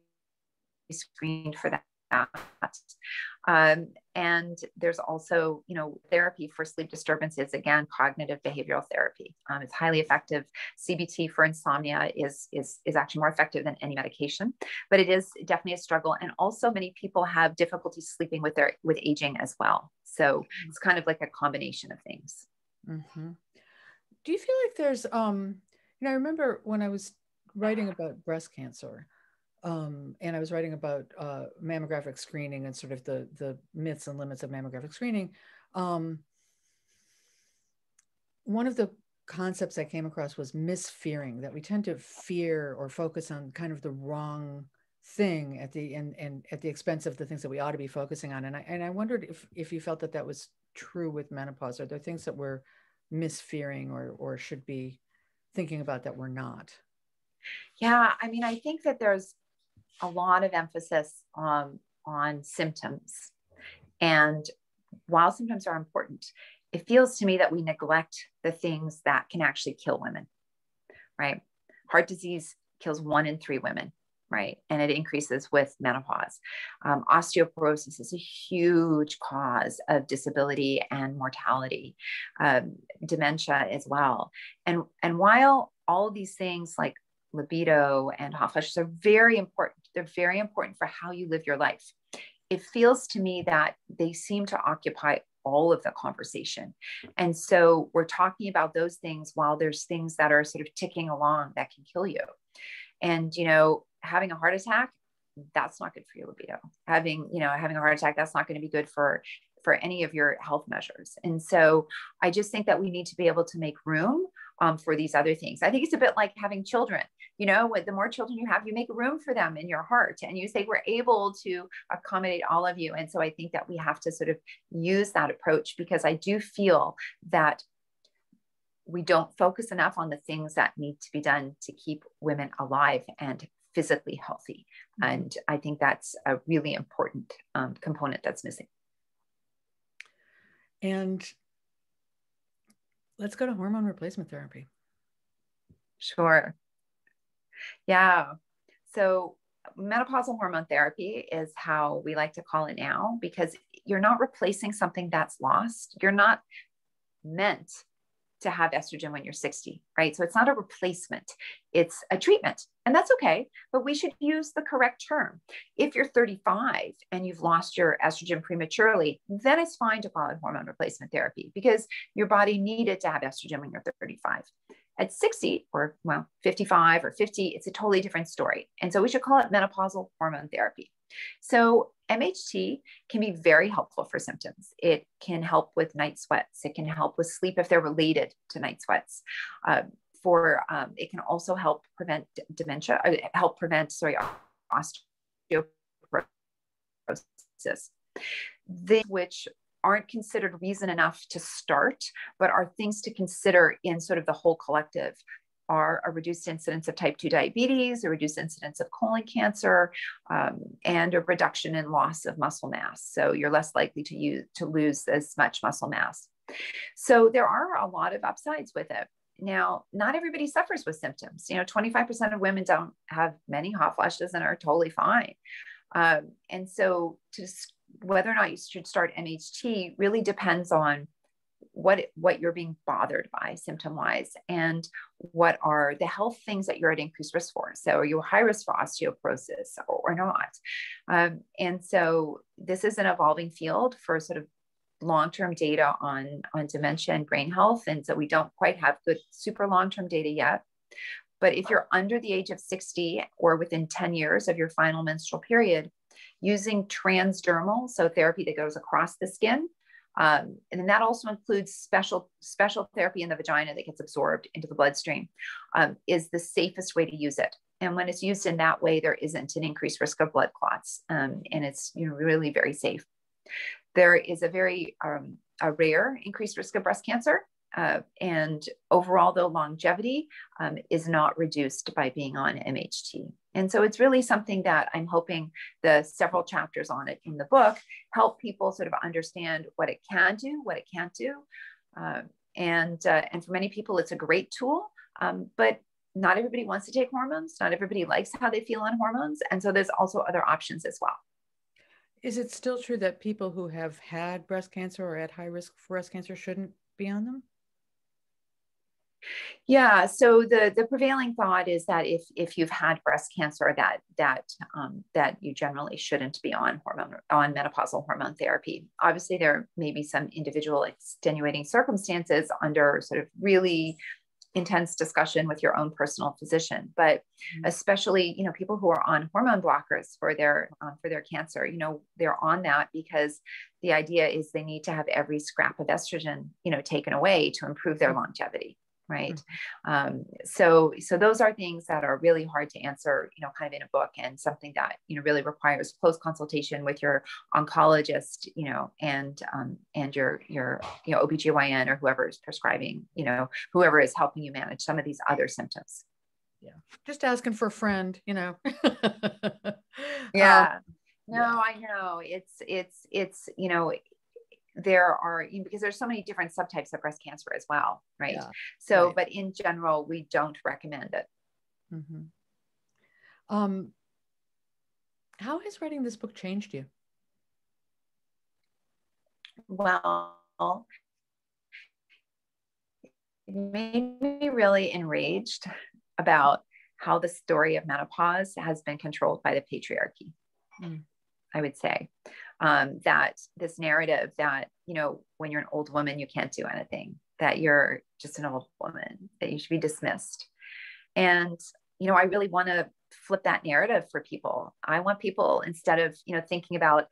screened for that. And there's also, therapy for sleep disturbances, again, cognitive behavioral therapy. It's highly effective. CBT for insomnia is actually more effective than any medication, but it is definitely a struggle. And also many people have difficulty sleeping with aging as well. So it's kind of like a combination of things. Mm-hmm. Do you feel like there's, I remember when I was writing about breast cancer, and I was writing about mammographic screening and sort of the myths and limits of mammographic screening. One of the concepts I came across was misfearing, that we tend to fear or focus on kind of the wrong thing at the and at the expense of the things that we ought to be focusing on. And I wondered if you felt that was true with menopause. Are there things that we're misfearing or should be thinking about that we're not? Yeah, I mean, I think that there's a lot of emphasis on symptoms. And while symptoms are important, it feels to me that we neglect the things that can actually kill women, right? Heart disease kills 1 in 3 women, right? And it increases with menopause. Osteoporosis is a huge cause of disability and mortality, dementia as well. And while all of these things like libido and hot flashes are very important, they're very important for how you live your life. It feels to me that they seem to occupy all of the conversation. And so we're talking about those things while there's things that are sort of ticking along that can kill you. And, having a heart attack, that's not good for your libido. Having a heart attack, that's not going to be good for any of your health measures. And so I just think that we need to be able to make room for these other things. I think it's a bit like having children. The more children you have, you make room for them in your heart, and you say, we're able to accommodate all of you. And so I think that we have to sort of use that approach, because I do feel that we don't focus enough on the things that need to be done to keep women alive and physically healthy. And I think that's a really important component that's missing. And let's go to hormone replacement therapy. Sure. Yeah. So menopausal hormone therapy is how we like to call it now, because you're not replacing something that's lost. You're not meant to have estrogen when you're 60, right? So it's not a replacement, it's a treatment, and that's okay, but we should use the correct term. If you're 35 and you've lost your estrogen prematurely, then it's fine to call it hormone replacement therapy, because your body needed to have estrogen when you're 35. At 60 or 55 or 50, it's a totally different story. And so we should call it menopausal hormone therapy. So MHT can be very helpful for symptoms. It can help with night sweats. It can help with sleep if they're related to night sweats. It can also help prevent dementia, osteoporosis. Which aren't considered reason enough to start, but are things to consider in sort of the whole collective, are a reduced incidence of type 2 diabetes, a reduced incidence of colon cancer, and a reduction in loss of muscle mass. So you're less likely to lose as much muscle mass. So there are a lot of upsides with it. Now, not everybody suffers with symptoms. 25% of women don't have many hot flashes and are totally fine. And so whether or not you should start MHT really depends on what you're being bothered by symptom-wise, and what are the health things that you're at increased risk for. So are you high risk for osteoporosis or not? And so this is an evolving field for sort of long-term data on dementia and brain health. And so we don't quite have good super long-term data yet. But if you're under the age of 60 or within 10 years of your final menstrual period, using transdermal, so therapy that goes across the skin, and then that also includes special therapy in the vagina that gets absorbed into the bloodstream, is the safest way to use it. And when it's used in that way, there isn't an increased risk of blood clots, and it's really very safe. There is a very a rare increased risk of breast cancer, and overall, though, longevity is not reduced by being on MHT. And so it's really something that I'm hoping the several chapters on it in the book help people sort of understand what it can do, what it can't do. And for many people, it's a great tool, but not everybody wants to take hormones. Not everybody likes how they feel on hormones. And so there's also other options as well. Is it still true that people who have had breast cancer or at high risk for breast cancer shouldn't be on them? Yeah. So the prevailing thought is that if you've had breast cancer, that you generally shouldn't be on menopausal hormone therapy. Obviously, there may be some individual extenuating circumstances under sort of really intense discussion with your own personal physician, but especially, people who are on hormone blockers for their cancer, they're on that because the idea is they need to have every scrap of estrogen, taken away to improve their longevity. Right. So those are things that are really hard to answer, kind of in a book, and something that, really requires close consultation with your oncologist, and your OBGYN or whoever is prescribing, whoever is helping you manage some of these other symptoms. Yeah. Just asking for a friend, Yeah. No, yeah. I know it's, there are, because there's so many different subtypes of breast cancer as well. Right. Yeah. So, Right. but in general, we don't recommend it. How has writing this book changed you? Well, it made me really enraged about how the story of menopause has been controlled by the patriarchy. I would say that this narrative that, when you're an old woman, you can't do anything, that you're just an old woman, that you should be dismissed. And, I really want to flip that narrative for people. I want people, instead of, thinking about,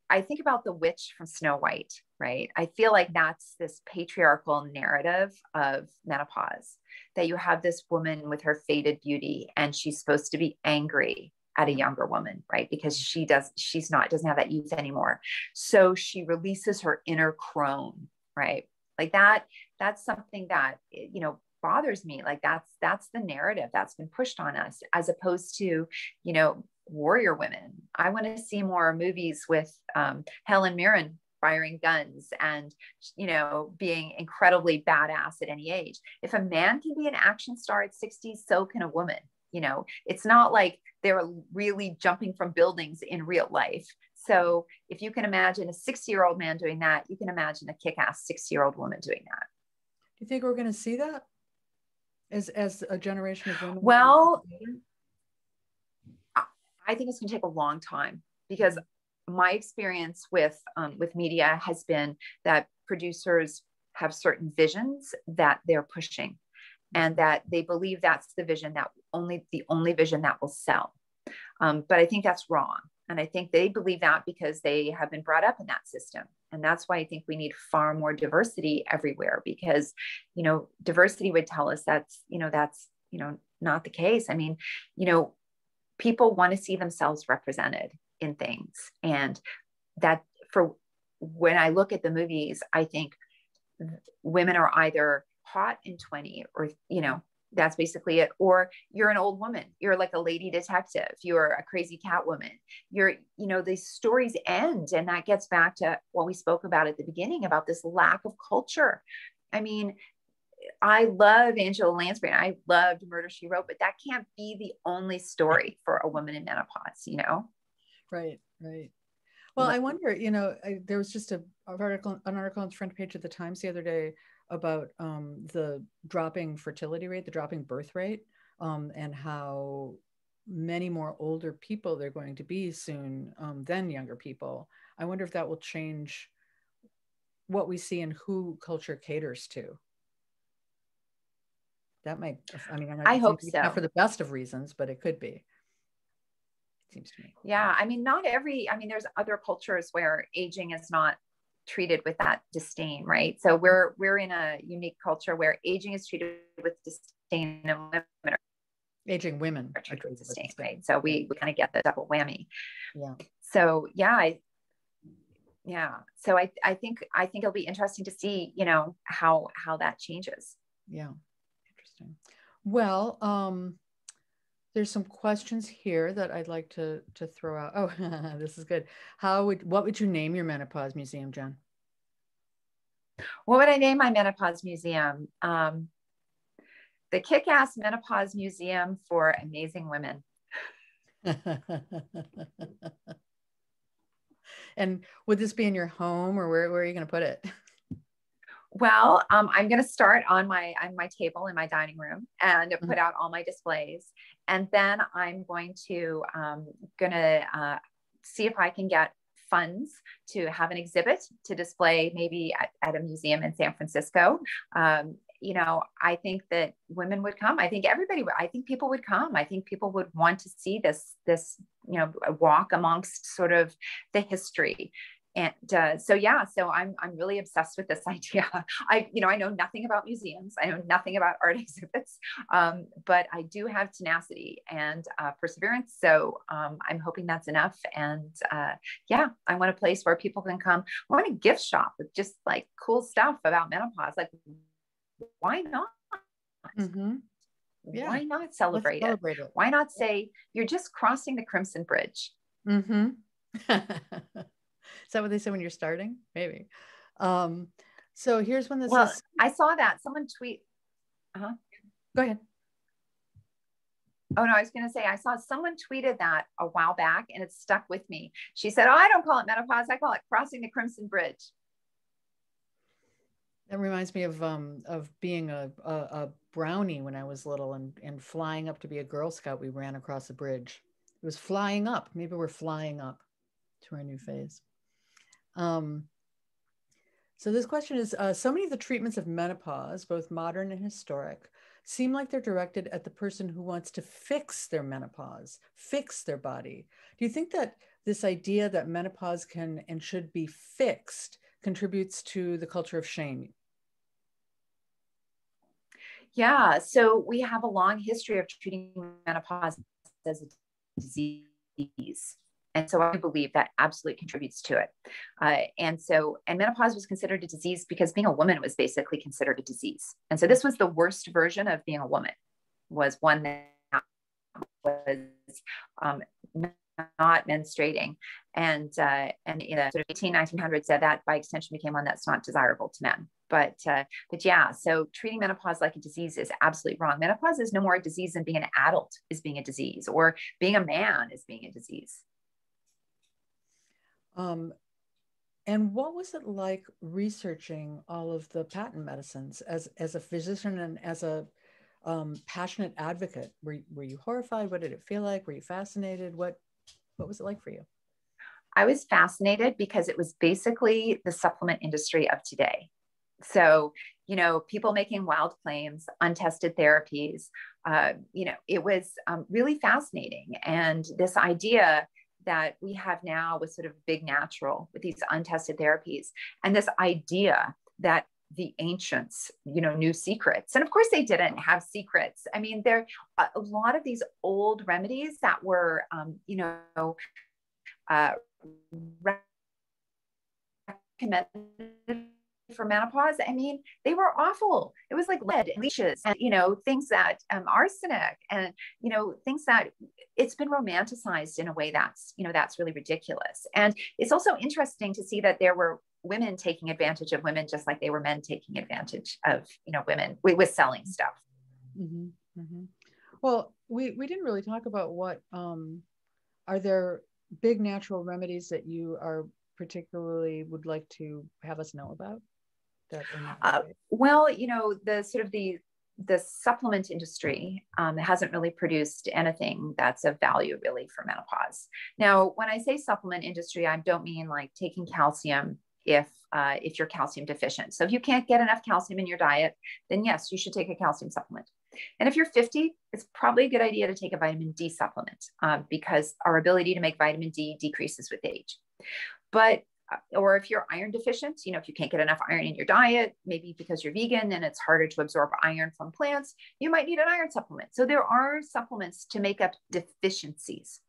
I think about the witch from Snow White, right? I feel like that's this patriarchal narrative of menopause, that you have this woman with her faded beauty, and she's supposed to be angry at a younger woman, right? Because doesn't have that youth anymore. So she releases her inner crone, right? Like that's something that, bothers me. Like that's the narrative that's been pushed on us, as opposed to, warrior women. I want to see more movies with Helen Mirren firing guns and, being incredibly badass at any age. If a man can be an action star at 60, so can a woman. It's not like they're really jumping from buildings in real life. So if you can imagine a 60-year-old man doing that, you can imagine a kick-ass 60-year-old woman doing that. Do you think we're going to see that as a generation of women? Well, I think it's going to take a long time, because my experience with media has been that producers have certain visions that they're pushing, and that they believe that's the vision that the only vision that will sell. But I think that's wrong. And I think they believe that because they have been brought up in that system. And that's why I think we need far more diversity everywhere, because, diversity would tell us that's not the case. I mean, people want to see themselves represented in things. And that, for when I look at the movies, I think women are either hot in 20, or, that's basically it. Or you're an old woman. You're like a lady detective. You're a crazy Catwoman. These stories end. And that gets back to what we spoke about at the beginning, about this lack of culture. I mean, I love Angela Lansbury, and I loved Murder, She Wrote, but that can't be the only story for a woman in menopause, Right. Well, I wonder, there was just an article on the front page of the Times the other day about the dropping fertility rate, the dropping birth rate, and how many more older people they're going to be soon than younger people. I wonder if that will change what we see and who culture caters to. That might, I hope so. Not for the best of reasons, but it could be. It seems to me. Yeah. There's other cultures where aging is not treated with that disdain, right? So we're in a unique culture where aging is treated with disdain, and aging women are treated with disdain, right? So we kind of get the double whammy. Yeah. So So I think it'll be interesting to see, how that changes. Yeah. Interesting. Well, there's some questions here that I'd like to throw out. Oh, this is good. What would you name your menopause museum, Jen? What would I name my menopause museum? The Kick-Ass Menopause Museum for Amazing Women. And would this be in your home, or where are you going to put it? Well, I'm going to start on my table in my dining room and put out all my displays. And then I'm going to see if I can get funds to have an exhibit to display maybe at a museum in San Francisco. You know, I think that women would come. I think people would come. I think people would want to see this, you know, walk amongst sort of the history. And so I'm really obsessed with this idea. I know nothing about museums. I know nothing about art exhibits, but I do have tenacity and perseverance. So I'm hoping that's enough. And I want a place where people can come. I want a gift shop with just like cool stuff about menopause. Like, why not? Mm-hmm. Yeah. Why not celebrate it? Why not say you're just crossing the Crimson Bridge? Mm-hmm. Is that what they say when you're starting? Maybe. So here's one that says, I saw that someone tweet. Go ahead. Oh no, I was going to say, I saw someone tweeted that a while back and it stuck with me. She said, "Oh, I don't call it menopause. I call it crossing the Crimson Bridge." That reminds me of being a brownie when I was little and flying up to be a Girl Scout. We ran across a bridge. It was flying up. Maybe we're flying up to our new phase. So this question is, so many of the treatments of menopause, both modern and historic, seem like they're directed at the person who wants to fix their menopause, fix their body. Do you think that this idea that menopause can and should be fixed contributes to the culture of shame? Yeah, so we have a long history of treating menopause as a disease. And so I believe that absolutely contributes to it. And menopause was considered a disease because being a woman was basically considered a disease. And so this was the worst version of being a woman, was one that was not menstruating. And in the sort of 1900s, that by extension became one that's not desirable to men. But yeah, so treating menopause like a disease is absolutely wrong. Menopause is no more a disease than being an adult is being a disease, or being a man is being a disease. And what was it like researching all of the patent medicines as a physician and as a passionate advocate? Were you horrified? What did it feel like? Were you fascinated? What was it like for you? I was fascinated because it was basically the supplement industry of today. So, you know, people making wild claims, untested therapies, you know, it was really fascinating. And this idea that we have now with sort of big natural, with these untested therapies, and this idea that the ancients, you know, knew secrets. And of course they didn't have secrets. I mean, there are a lot of these old remedies that were, you know, recommended for menopause. I mean, they were awful. It was like lead and leeches and, you know, things that arsenic and, you know, things that it's been romanticized in a way that's, you know, that's really ridiculous. And it's also interesting to see that there were women taking advantage of women, just like they were men taking advantage of, you know, women with selling stuff. Mm-hmm, mm-hmm. Well, we didn't really talk about what, are there big natural remedies that you are particularly would like to have us know about? Well, you know, the sort of the supplement industry hasn't really produced anything that's of value really for menopause. Now, when I say supplement industry, I don't mean like taking calcium if you're calcium deficient. So if you can't get enough calcium in your diet, then yes, you should take a calcium supplement. And if you're 50, it's probably a good idea to take a vitamin D supplement because our ability to make vitamin D decreases with age. But or if you're iron deficient, you know, if you can't get enough iron in your diet, maybe because you're vegan and it's harder to absorb iron from plants, you might need an iron supplement. So there are supplements to make up deficiencies.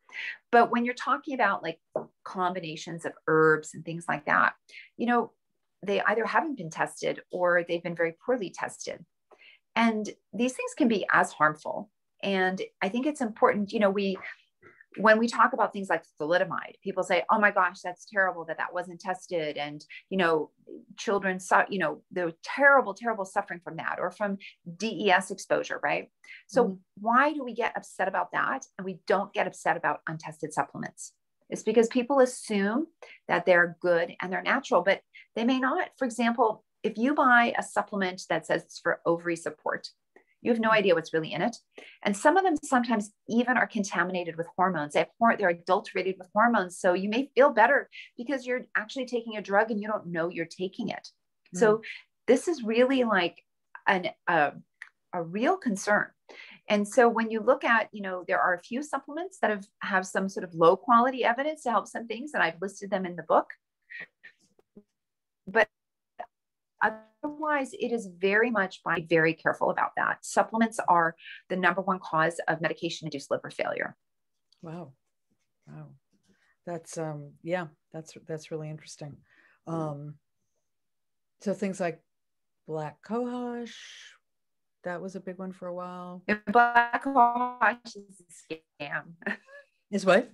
But when you're talking about like combinations of herbs and things like that, you know, they either haven't been tested or they've been very poorly tested. And these things can be as harmful. And I think it's important, you know, when we talk about things like thalidomide, people say, oh my gosh, that's terrible that wasn't tested. And, you know, children saw, you know, they're terrible, terrible suffering from that or from DES exposure, right? So why do we get upset about that? And we don't get upset about untested supplements? It's because people assume that they're good and they're natural, but they may not. For example, if you buy a supplement that says it's for ovary support, you have no idea what's really in it. And some of them sometimes even are contaminated with hormones. They're adulterated with hormones. So you may feel better because you're actually taking a drug and you don't know you're taking it. So this is really like a real concern. And so when you look at, there are a few supplements that have some sort of low quality evidence to help some things, and I've listed them in the book. But otherwise, it is very much be very careful about that. Supplements are the #1 cause of medication-induced liver failure. Wow. That's that's really interesting. So things like black cohosh, that was a big one for a while. Black cohosh is a scam. Is what?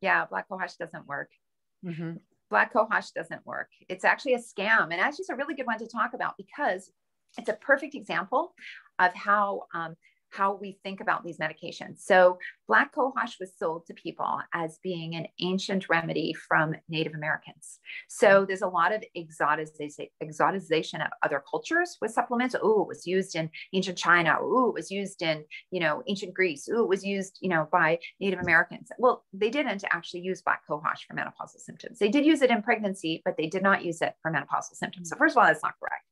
Yeah, black cohosh doesn't work. Mm-hmm. Black cohosh doesn't work. It's actually a scam. And actually, it's a really good one to talk about because it's a perfect example of how we think about these medications. So black cohosh was sold to people as being an ancient remedy from Native Americans. So there's a lot of exotization of other cultures with supplements. Oh, it was used in ancient China. Oh, it was used in, ancient Greece. Oh, it was used, by Native Americans. Well, they didn't actually use black cohosh for menopausal symptoms. They did use it in pregnancy, but they did not use it for menopausal symptoms. So first of all, that's not correct.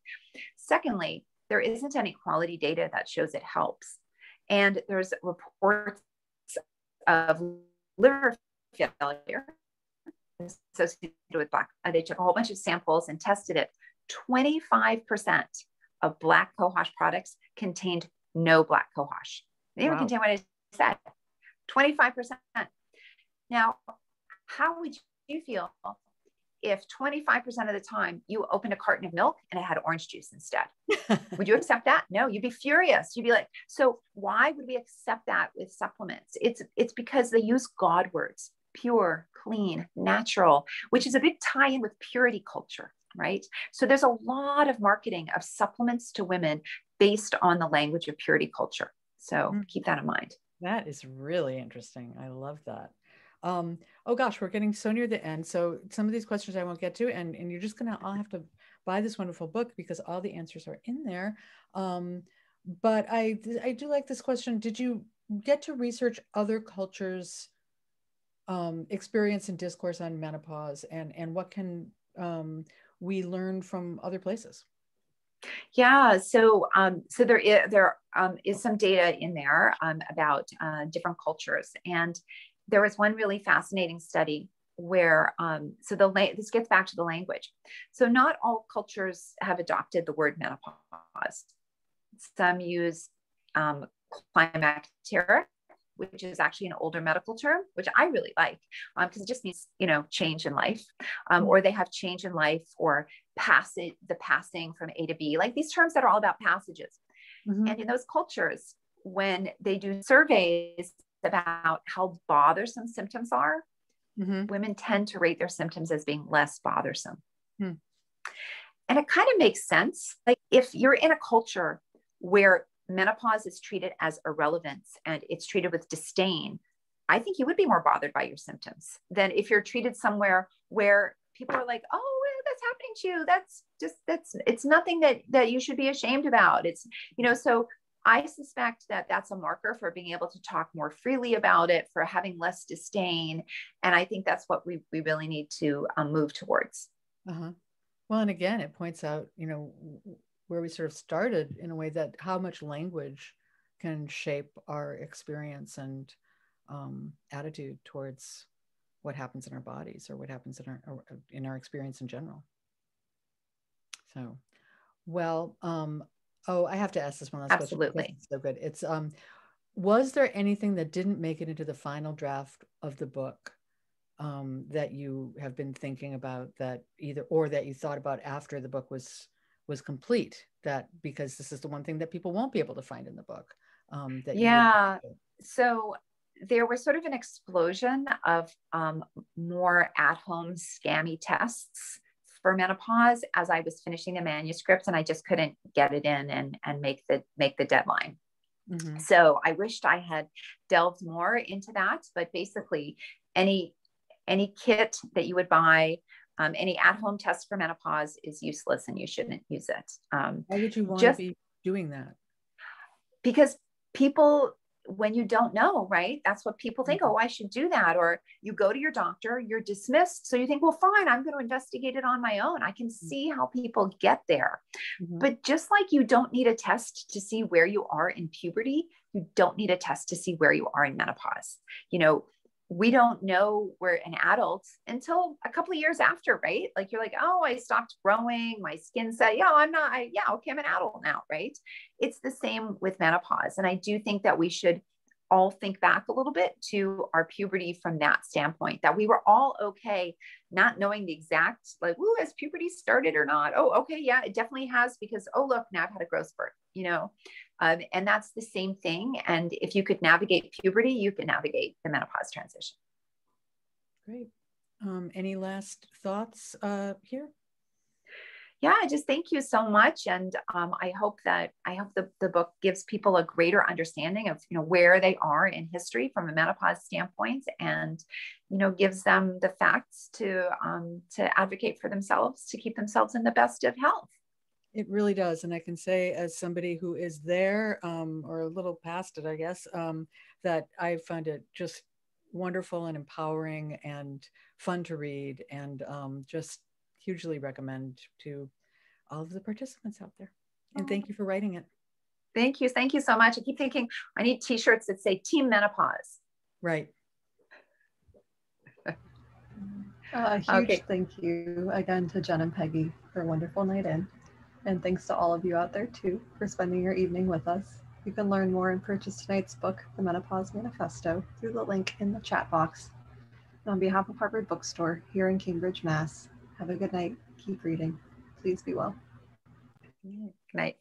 Secondly, there isn't any quality data that shows it helps. And there's reports of liver failure associated with black. They took a whole bunch of samples and tested it. 25% of black cohosh products contained no black cohosh. They didn't contain what I said. 25%. Now, how would you feel if 25% of the time you opened a carton of milk and it had orange juice instead? Would you accept that? No, you'd be furious. You'd be like, so why would we accept that with supplements? It's because they use God words, pure, clean, natural, which is a big tie-in with purity culture, right? So there's a lot of marketing of supplements to women based on the language of purity culture. So keep that in mind. That is really interesting. I love that. Oh gosh, we're getting so near the end. So some of these questions I won't get to, and you're just I'll have to buy this wonderful book because all the answers are in there. But I do like this question. Did you get to research other cultures' experience and discourse on menopause, and what can we learn from other places? Yeah, so there is some data in there about different cultures, and there was one really fascinating study where this gets back to the language. So not all cultures have adopted the word menopause. Some use climacteric, which is actually an older medical term, which I really like because it just means, change in life, or they have change in life or the passing from A to B, like these terms that are all about passages. Mm-hmm. And in those cultures, when they do surveys about how bothersome symptoms are, mm-hmm. women tend to rate their symptoms as being less bothersome. Mm. And it kind of makes sense. Like if you're in a culture where menopause is treated as irrelevance and it's treated with disdain, I think you would be more bothered by your symptoms than if you're treated somewhere where people are like, oh, that's happening to you. It's nothing that you should be ashamed about. It's, so I suspect that that's a marker for being able to talk more freely about it, for having less disdain. And I think that's what we really need to move towards. Uh-huh. Well, and again, it points out, where we sort of started in a way that how much language can shape our experience and attitude towards what happens in our bodies or what happens in our experience in general. So, well, I have to ask this one last question. Absolutely. It's so good. It's was there anything that didn't make it into the final draft of the book that you have been thinking about that that you thought about after the book was complete, that because this is the one thing that people won't be able to find in the book? So there was sort of an explosion of more at-home scammy tests for menopause as I was finishing the manuscript, and I just couldn't get it in and make the deadline. Mm-hmm. So I wished I had delved more into that, but basically any kit that you would buy, any at-home test for menopause is useless and you shouldn't use it. Why would you want to be doing that? Because people, when you don't know, right? That's what people think. Oh, I should do that. Or you go to your doctor, you're dismissed. So you think, well, fine, I'm going to investigate it on my own. I can see how people get there. But just like you don't need a test to see where you are in puberty, you don't need a test to see where you are in menopause. You know, we don't know we're an adult until a couple of years after, right? Like you're like, oh, I stopped growing. My skin said, yeah, I'm an adult now, right? It's the same with menopause. And I do think that we should all think back a little bit to our puberty from that standpoint, that we were all okay, not knowing the exact, like, ooh, has puberty started or not? Oh, okay. Yeah, it definitely has, because, oh, look, now I've had a growth spurt, you know? And that's the same thing. And if you could navigate puberty, you can navigate the menopause transition. Great. Any last thoughts here? Yeah, I just thank you so much. And I hope the book gives people a greater understanding of, you know, where they are in history from a menopause standpoint, and, you know, gives them the facts to advocate for themselves, to keep themselves in the best of health. It really does. And I can say, as somebody who is there, or a little past it, I guess, that I find it just wonderful and empowering and fun to read, and just hugely recommend to all of the participants out there. And thank you for writing it. Thank you. Thank you so much. I keep thinking I need t-shirts that say Team Menopause. Right. Huge thank you again to Jen and Peggy for a wonderful night in. And thanks to all of you out there too for spending your evening with us. You can learn more and purchase tonight's book, The Menopause Manifesto, through the link in the chat box. And on behalf of Harvard Bookstore here in Cambridge, Mass., have a good night. Keep reading. Please be well. Good night.